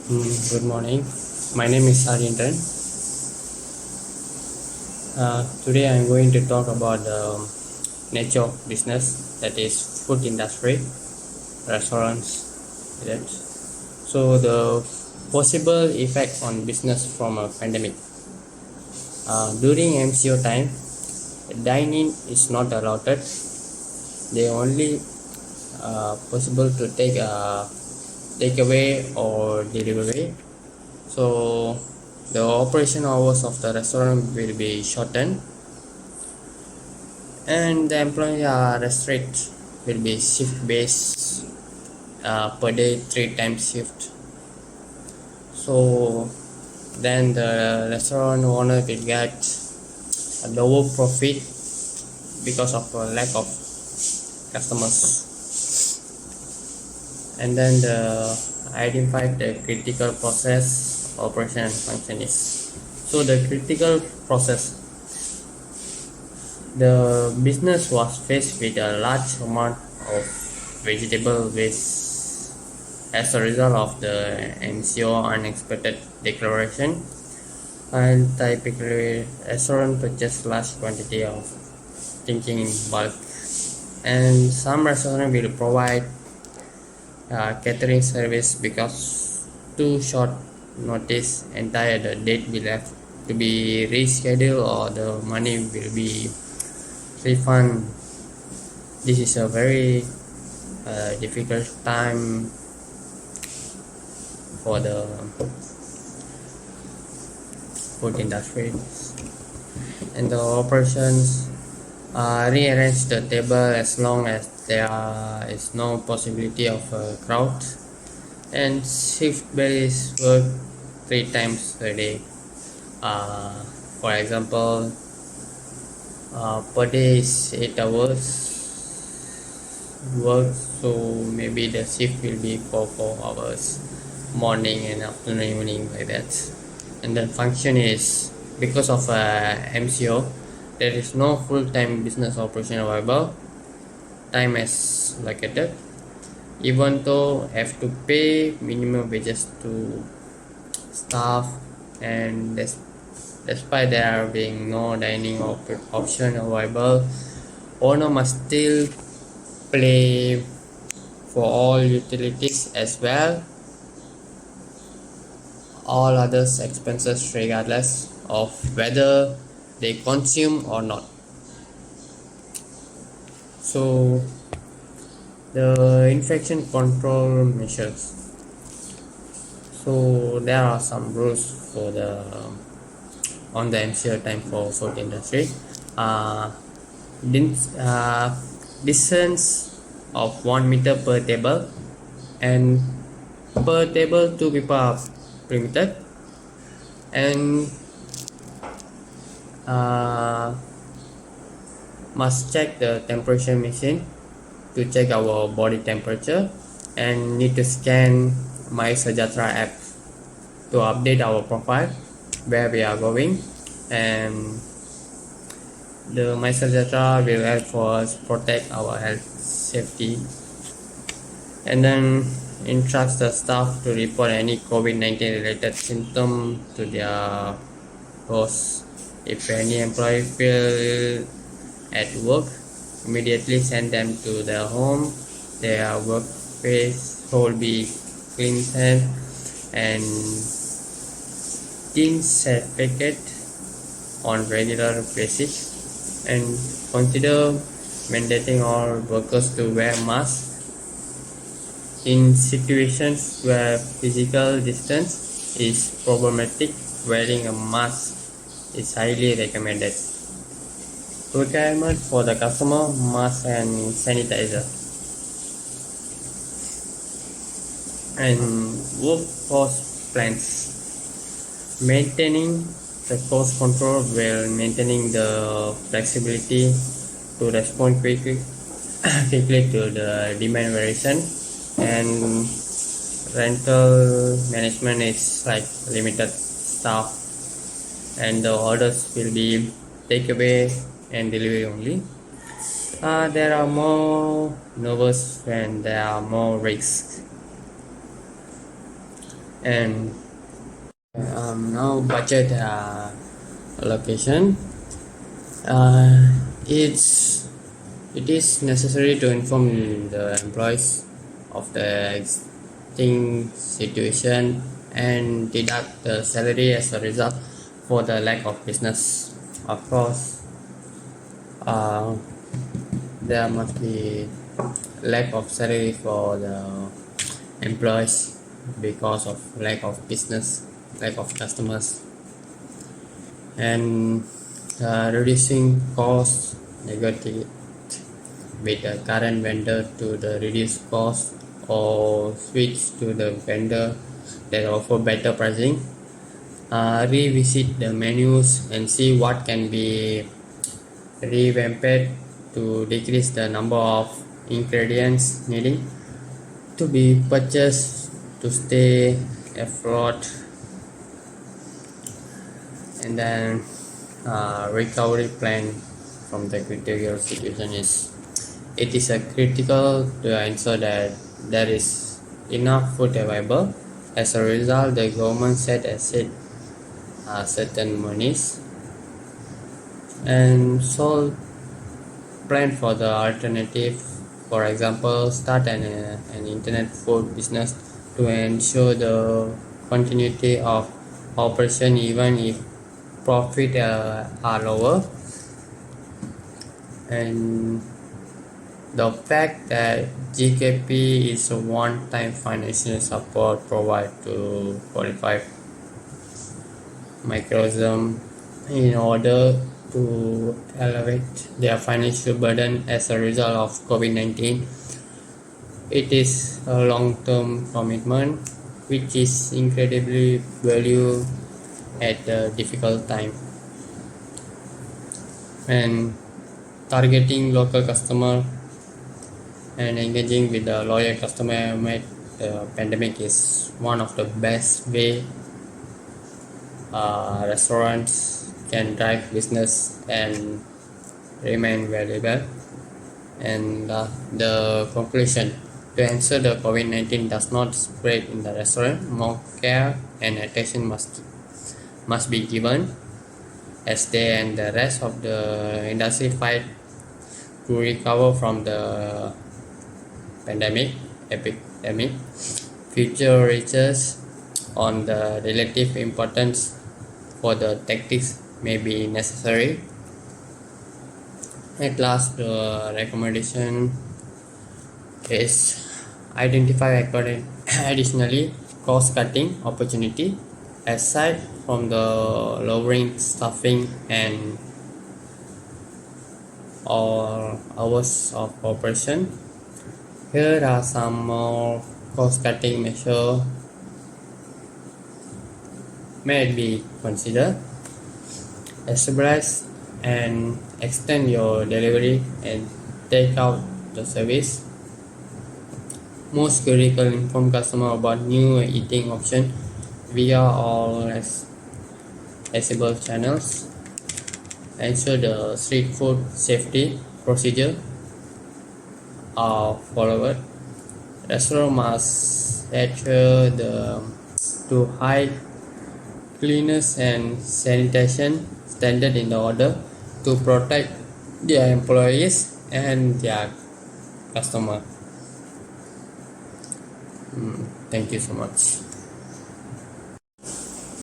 Good morning. My name is Arjuntan. Today I'm going to talk about the nature of business, that is food industry, restaurants. That. So the possible effect on business from a pandemic. During MCO time, dining is not allowed. They only possible to take takeaway or delivery. So the operation hours of the restaurant will be shortened, and the employee restrict will be shift based, per day 3 times shift. So then the restaurant owner will get a lower profit because of a lack of customers. And then the identify the critical process operation and function is. So the critical process, the business was faced with a large amount of vegetable waste as a result of the MCO unexpected declaration, and typically restaurant purchase large quantity of thinking in bulk, and some restaurant will provide catering service because too short notice entire the date will have to be rescheduled or the money will be refund. This is a very difficult time for the food industry, and the operations rearrange the table as long as there is no possibility of a crowd, and shift based work 3 times a day. uh, for example, per day is 8 hours work, so maybe the shift will be for 4 hours, morning and afternoon, evening, like that. And then function is because of MCO, there is no full-time business operation available. Time is located, even though have to pay minimum wages to staff, and despite there being no dining option available, owner must still pay for all utilities as well, all others expenses regardless of whether they consume or not. So the infection control measures. So there are some rules for the on the MCO time for food industry. Uh, distance of 1 meter per table, and per table 2 people are permitted, and must check the temperature machine to check our body temperature, and need to scan My Sejahtera app to update our profile where we are going, and the My Sejahtera will help for us protect our health safety, and then instructs the staff to report any COVID-19 related symptom to their boss. If any employee feel at work, immediately send them to their home. Their workplace will be cleaned and disinfected on regular basis, and consider mandating all workers to wear masks. In situations where physical distance is problematic, wearing a mask is highly recommended. Requirement for the customer: mask and sanitizer. And workforce plans. Maintaining the cost control while maintaining the flexibility to respond quickly to the demand variation, and rental management is like limited staff, and the orders will be takeaway and delivery only. There are more nervous when there are more risks, And now budget allocation. Uh, it's it is necessary to inform the employees of the existing situation and deduct the salary as a result for the lack of business. Of course, uh, there must be lack of salary for the employees because of lack of business, lack of customers, and reducing costs, negotiate with the current vendor to the reduced cost or switch to the vendor that offer better pricing. Revisit the menus and see what can be revamped to decrease the number of ingredients needing to be purchased to stay afloat. And then recovery plan from the critical situation is, it is a critical to ensure that there is enough food available. As a result, the government set aside certain monies and so plan for the alternative. For example, start an internet food business to ensure the continuity of operation even if profit are lower. And the fact that GKP is a one-time financial support provided to qualified microorganisms in order to elevate their financial burden as a result of COVID-19. It is a long-term commitment which is incredibly valued at a difficult time. And targeting local customer and engaging with the loyal customer amid the pandemic is one of the best way restaurants can drive business and remain valuable. And the conclusion, to ensure the COVID-19 does not spread in the restaurant, more care and attention must be given as they and the rest of the industry fight to recover from the epidemic. Future research on the relative importance for the tactics may be necessary. At last, the recommendation is identify additionally cost-cutting opportunity aside from the lowering staffing and or hours of operation. Here are some more cost-cutting measures may be considered. Establish and extend your delivery and take out the service. Most critical, inform customer about new eating option via all accessible channels. Ensure the street food safety procedure are followed. Restaurant must adhere to high cleanliness and sanitation standard in order to protect their employees and their customer. Thank you so much.